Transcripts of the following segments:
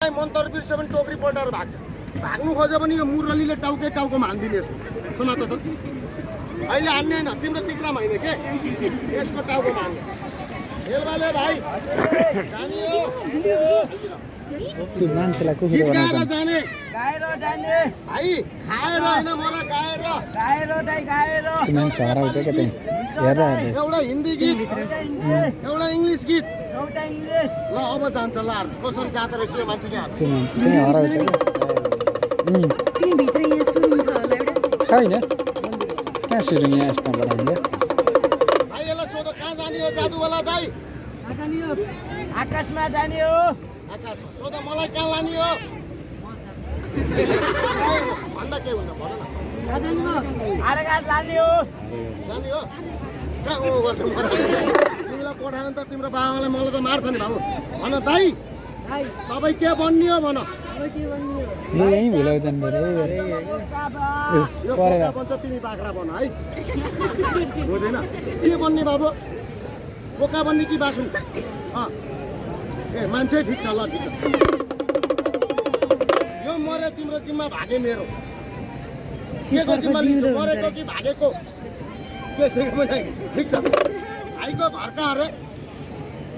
मलाई मन्तर बिर्स्यो भने टोकरी पल्टाएर भाग्छ भाग्नु खोज्यो भने यो मुरलीले टाउकोमा हान्दिने यसको समात त अहिले हान्ने होइन तिम्रो तिक्राम होइन के यसको टाउकोमा हान्ने हेलबाले भाइ जाने हो मान्छेलाई गीत गाएर जाने जाने भाइ खाएर होइन मलाई गाएर मान्छे हराउँछ क्या त्यही हेर्दा एउटा हिन्दी गीत एउटा इङ्ग्लिस गीत एउटा इङ्ग्लिस ल अब जान्छ ल कसरी जाँदो रहेछ यो मान्छेले हात त्यो मान्छे त्यही हराउँछ छैन कहाँ सुरु यहाँ यस्तो बनाइदियो भाइ यसलाई सोध कहाँ जाने हो जादुवाला दाइ आकाशमा जाने हो आकाशमा सोध मलाई कहाँ लाने हो भन्दा के हुन्छ भन न आरगाज लाने हो जाने हो कहाँ ऊ गर्छ तिमीलाई पठायो भने त तिम्रो बाबालाई मलाई त मार्छ नि बाबु भन दाइ तपाईँ के बन्ने हो भन यहीँ भुलाउँछ नि मेरो यो बोका बन्छ तिमी बाख्रा बन है हुँदैन के बन्ने बाबु बोका बन्ने कि बाख्री ए मान्छे ठिक छ ल ठिक छ यो मरे तिम्रो जिम्मा भागे मेरो के को जिम्मा लिन्छु मरेको कि भागेको त्यसैको पनि ठिक छ भाइको घर कहाँ अरे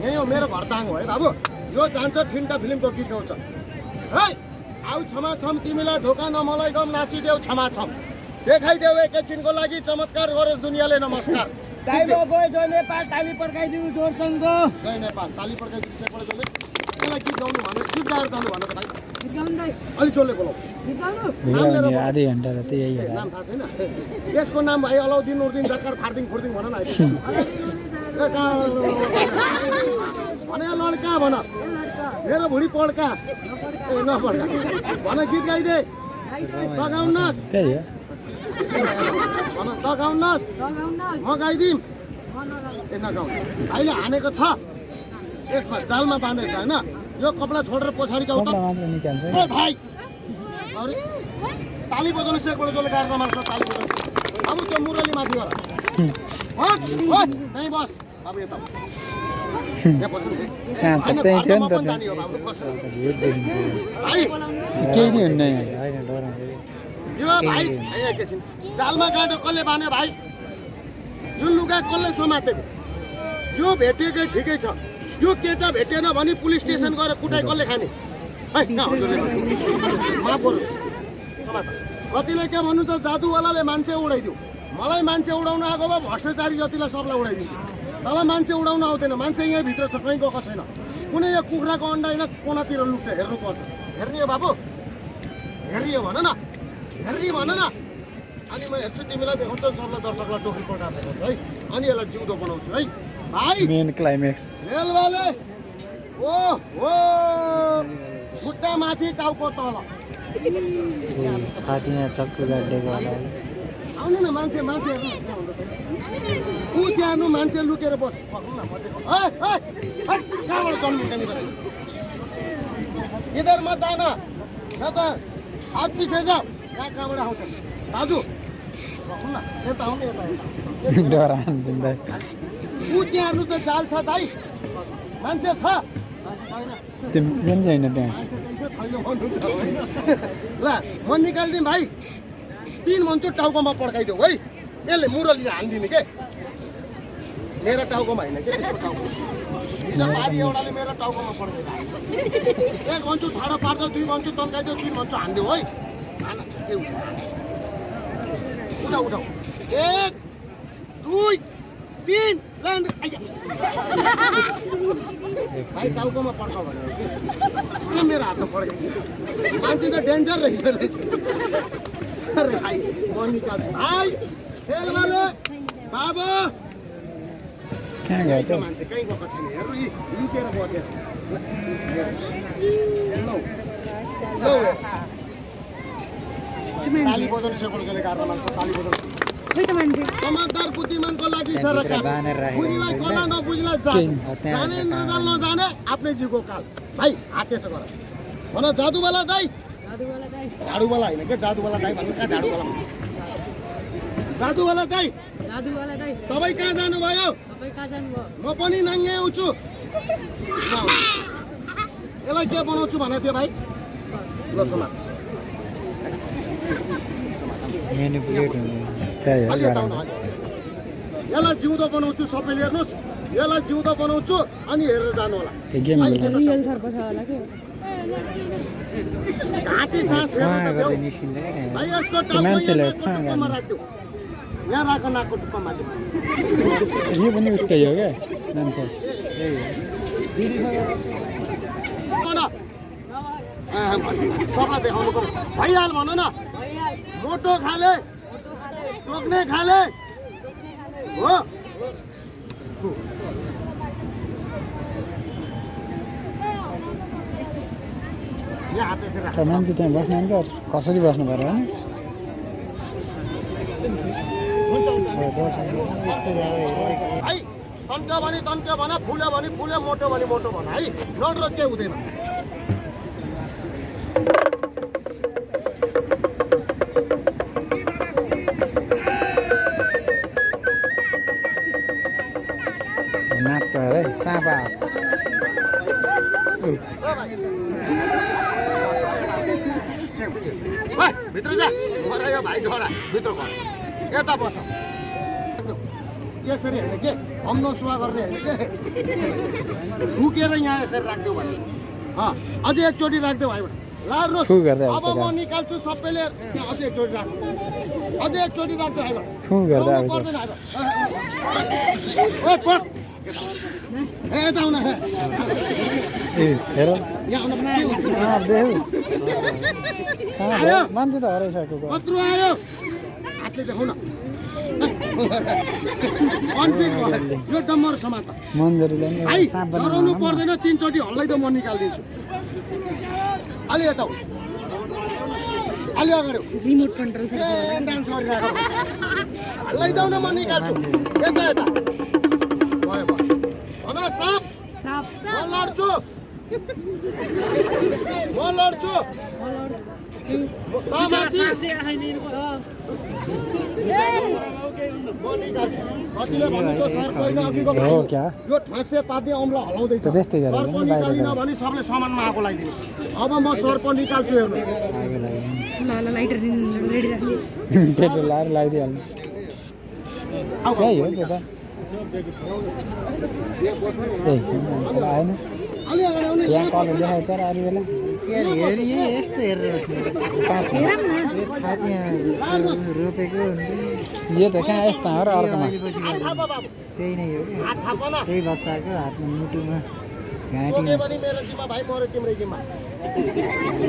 यहीँ हो मेरो घर ताङ हो है बाबु यो जान्छ ठिन्टा फिल्मको गीत गाउँछ है आऊ क्षमा छम तिमीलाई धोका नमलाई गम नाचिदेऊ क्षमा छम देखाइदेऊ एकैछिनको लागि चमत्कार गरोस् दुनियाँले नमस्कार टाइमो गयो जय नेपाल ताली पड्काइदिनु जोरसँग जय नेपाल ताली पड्काइदिनु सेपड जसले त्यसलाई गीत गाउनु भने गीत गाएर जानु भने त भाइ अलिक जोडले बोलाऊ आधी घन्टा जति यही हो नाम थाहा छैन यसको नाम भाइ अलाउद्दिन उर्दिन जक्कर फार्दिङ फुर्दिङ भन न भने लड्का भन मेरो भुँडी पड्का ए नपड्का भन गीत गाइदे तगाउनुहोस् त्यही हो भन तगाउनुहोस् म गाइदिउँ ए नगाउँ भाइले हानेको छ यसमा जालमा बाँधेको छ होइन यो कपडा छोडेर पछाडिका उता मात्र निकाल्छ ओ भाइ अरे ताली बजाउनु सेकबाट जसले गाड्न मार्छ ताली बजाउनु अब त्यो मुरली माथि गर त्यहीँ बस अब यता यहाँ बस्नु कहाँ छ त्यही थियो नि त जाने हो बाबु बस भाइ केही नि हुन्न यहाँ होइन डराउँछ यो भाइ एकैछिन जालमा गाडो कसले बान्यो भाइ यो लुगा कसले समातेको यो भेटिएकै ठिकै छ यो केटा भेटेन भने पुलिस स्टेसन गएर कुटाइ कसले खाने है कहाँ हजुरले माफ गरोस् समात कतिले के भन्नुहुन्छ जादुवालाले मान्छे उडाइदियो मलाई मान्छे उडाउन आएको भए भ्रष्टाचारी जतिलाई सबलाई उडाइदिन्छ तँलाई मान्छे उडाउन आउँदैन मान्छे यहीँभित्र छ कहीँ गएको छैन कुनै यो कुखुराको अन्डा होइन कोनातिर लुक्छ हेर्नुपर्छ हेर्ने हो बाबु हेर्ने हो भन न हेर्ने भन न अनि म हेर्छु तिमीलाई देखाउँछु सबलाई दर्शकलाई टोकरी पठाएर देखाउँछु है अनि यसलाई जिउँदो बनाउँछु है भाइ मेन क्लाइमेक्स रेलवाले ओ हो खुट्टा माथि टाउको तल छाती यहाँ चक्कु गाडिदिएको होला आउनु न मान्छे मान्छे ऊ त्यहाँ मान्छे लुकेर बस पक्नु न म देखो कहाँबाट जन्मिन्छ त्यहाँनिर इधर मत आना न त हात पछि जाऊ कहाँबाट आउँछ दाजु पक्नु न यता आउनु यता डरान दिँदै ऊ त्यहाँ त जाल छ दाइ मान्छे छ त्यो छैन त्यहाँ ल म निकालिदिउँ भाइ 3 भन्छु टाउकोमा पड्काइदेऊ है यसले मुरलीले हानिदिने के मेरो टाउकोमा होइन के त्यसको टाउको हिजो पारी एउटाले मेरो टाउकोमा पड्काइदियो 1 भन्छु ठाडो पार्छ 2 भन्छु तन्काइदेऊ 3 भन्छु हानिदेऊ है खाना छ के उठाउ उठाउ 1 2 3 लाइन भाइ टाउकोमा पड्काउ भने के मेरो हातमा पड्काइदियो मान्छे त डेन्जर रहेछ अरे भाइ निकाल भाइ खेलवाले बाबु कहाँ गएछ मान्छे कहीँ गएको छैन हेर्नु लुकेर बसेछ ताली बजाउनु सेकोल गेले गाड्न मान्छ ताली बजाउनु समझदार बुद्धिमानको लागि सरकार बुझिलाई कला नबुझिलाई जाने जाने इन्द्रजाल नजाने आफ्नै जीवको काल भाइ हात त्यसो गर भन जादुवाला दाइ झाडुवाला होइन के जादुवाला दाइ भन्नु कहाँ झाडुवाला जादुवाला दाइ तपाईँ कहाँ जानुभयो म पनि नाङ्गे आउँछु यसलाई के बनाउँछु भनेको थियो भाइ ल समात म्यानिपुलेट हुने त्यही हो अलि हटाउनु अलि। यसलाई जिउँदो बनाउँछु सबैले हेर्नुहोस् यसलाई जिउँदो बनाउँछु अनि हेरेर जानु होला त्यो गेम रियल सर्प छ होला के घाँटी सास हेर्नु त देऊ। निस्किन्छ क्या त्यहाँ भाइ यसको त्यो मान्छेले टाउको कहाँ टुप्पामा राखिदेऊ यहाँ राख नाकको टुप्पामा चाहिँ यो पनि उस्तै हो क्या मान्छे सबलाई देखाउनु पर्यो भइहाल भन न मोटो खाले टोक्ने खाले हो यहाँ हात यसरी राख। तर मान्छे त्यहाँ बस्नु नि त कसरी बस्नु पऱ्यो है तन्क्यो भने तन्क्यो भन फुल्यो भने फुल्यो मोटो भने मोटो भन है नडर के हुँदैन नाच्छ अरे साँपा भित्र जा घर यो भाइ ढोरा भित्र घर यता बस यसरी होइन के हम्नो सुवा गर्ने होइन के फुकेर यहाँ यसरी राखिदेऊ भने अझै एकचोटि राखिदेऊ भाइ लानुहोस् फु गर्दै अब म निकाल्छु सबैले त्यहाँ अझै एकचोटि राख्नु अझै एकचोटि राख्छु भाइ फु गर्दै आउँछ पर्दैन भाइ ए यता आउन ए हेर यहाँ आउन के हुन्छ देऊ मान्छे त हराइसकेको कत्रो आयो हातले देखाउ न कन्फ्लिक्ट भयो यो डम्बर समात मन्जरीले नि भाइ साँप डराउनु पर्दैन तीनचोटि हल्लाइदो म निकालिदिन्छु अलि यता हो अलि अगाडि रिमोट कन्ट्रोल छ डान्स गरिरहेको हल्लाइदेऊ न म निकाल्छु यता यता भयो भयो भन साप साप म लड्छु म लड्छु माथि म निकाल्छु कतिले भन्नुहुन्छ सर पहिला अघिको हो क्या यो ठाँसे पाते औँला हलाउँदैछ त त्यस्तै गरेर सर्प नि बाहिर निकालिन भने सबले सामानमा आगो लगाइदिनुहोस् अब म सर्प निकाल्छु हेर्नु नाला लाइटर रेडी राख्ने पेट्रोल लाएर लगाइदिइहाल्नु त्यही हो त्यो त ए आएन अलि अगाडि आउने यहाँ कलर देखाएको छ र अरू बेला यस्तो हेरेर रोपेको यो त कहाँ यस्तो हो र अर्कोमा हात थाप बाबु त्यही नै हो हात थाप न त्यही बच्चाको हातमा मुटुमा घाँटी ओके भने मेरो जिम्मा भाइ मरो तिम्रै जिम्मा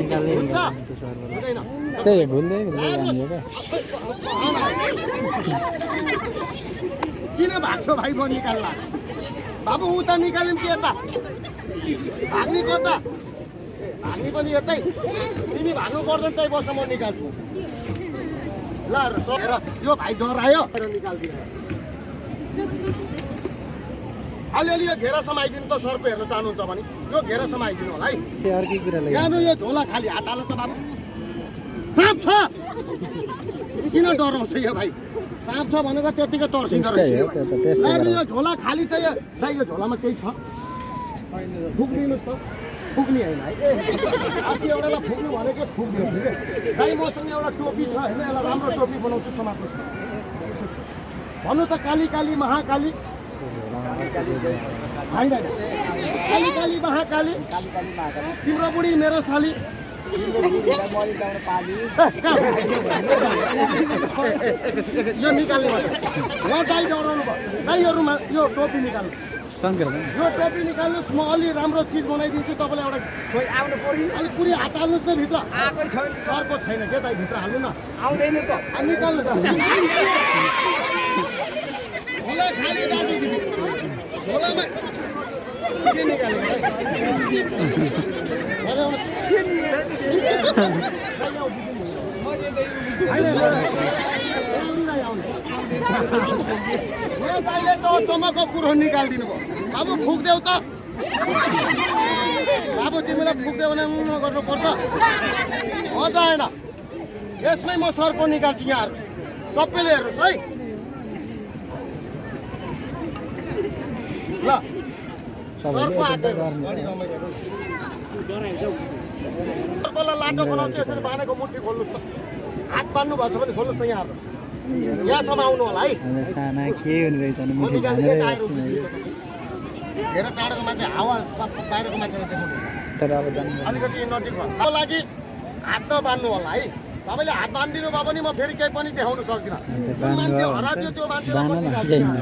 निकाल्दै हुन्छ त्यो सर्वर हुँदैन त्यही भुल्दै भुल्दै जाने क्या किन भाग्छौ भाइ म निकाल्ला बाबु उता निकाल्यौँ कि यता भाग्ने कता भाग्ने पनि यतै तिमी भाग्नु पर्दैन त्यही बस म निकाल्छु ल सकेर यो भाइ डरायो निकालिदिनु अलिअलि यो घेरासम्म आइदिनु त सर्प हेर्न चाहनुहुन्छ भने यो घेरासम्म आइदिनु होला है त्यो अर्कै कुरा यहाँ यो झोला खाली हात हाल त बाबु साँप छ किन डराउँछ यो भाइ साँप छ भनेको त्यतिकै तर्सिँदो त्यस्तै हो रहेछ त्यो त त्यस्तै यो गरेर झोला खाली छ यो दाइ यो झोलामा केही छ फुक्दिनुहोस् त फुक्ने होइन है अस्ति एउटालाई फुक्नु भनेको फुक्दिनुहोस् कि दाइ मसँग एउटा टोपी छ होइन यसलाई राम्रो टोपी बनाउँछु समात्नुहोस् भन्नु त काली काली महाकाली होइन काली काली महाकाली तिम्रो बुढी मेरो साली यो निकाल्ने यहाँ दाइ डराउनु भयो दाइ यो टोपी निकाल्नु शङ्कर यो टोपी निकाल्नुहोस् म अलि राम्रो चिज बनाइदिन्छु तपाईँलाई एउटा आउनु पर्यो अलिक पुरै हात हाल्नुहोस् न भित्र सर्को छैन के दाइ भित्र हाल्नु न आउँदैन त निकाल्नु झोला खाली दाजु झोलामा के निकाल्नु चमकको कुरो निकालिदिनु भयो बाबु फुक्देऊ त बाबु तिमीलाई फुक्देऊ भने गर्नुपर्छ अझ आएन यसमै म सर्प निकाल्छु यहाँहरू सबैले हेर्नुहोस् है ल सर्प आँटेर सर्पलाई लाटो बनाउँछ यसरी बाँधेको मुठी खोल्नुहोस् त हात बान्नु भएको छ भने खोल्नुहोस् त यहाँ हेर्नुहोस् यहाँसम्म आउनु होला है साना के हुने रहेछ नि म निकाल्दै धेरै टाढोको मान्छे हावा बाहिरको मान्छेलाई देखाउनु तर अब जानु अलिकति नजिक भयो त्यसको लागि हात नबान्नु होला है तपाईँले हात बाँधिदिनु भयो भने म फेरि केही पनि देखाउन सक्दिनँ जुन मान्छे हराइदियो त्यो मान्छेलाई पनि निकाल्दिनँ।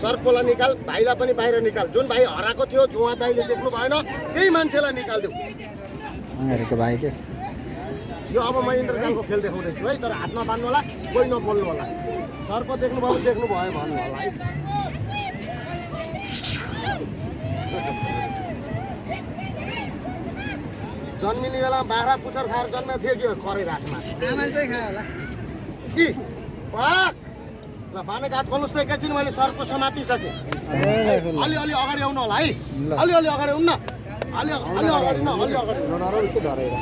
सर्पलाई निकाल भाइलाई पनि बाहिर निकाल जुन भाइ हराएको थियो जुवा दाइले देख्नु भएन त्यही मान्छेलाई निकालिदिउ भाइ के यो अब म इन्द्रजालको खेल देखाउँदैछु है तर हातमा बान्नु होला कोही नबोल्नु होला सर्प देख्नुभयो भन्नु होला है जन्मिने बेला बाख्रा पुच्छर खाएर जन्मेको थियो कि खरै राख्मा कि पाक ल बानेको हात खोल्नुहोस् त एकैछिन मैले सर्प समातिसकेँ अलि अगाडि आउनु होला है अलि अगाडि आउनु न अलि अगाडि न अलि अगाडि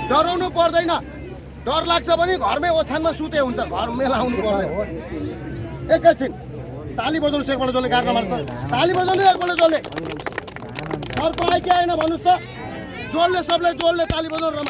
डराउनु पर्दैन डर लाग्छ भने घरमै ओछ्यानमा सुते हुन्छ घर मेला आउनु पर्दैन एकैछिन ताली बजाउनु एकपल्ट जसले गाड्न मान्छ ताली बजाउनु एकपल्ट जसले सर्प आयो कि आएन भन्नुहोस् त जोडले सबलाई जोडले ताली बजाउनु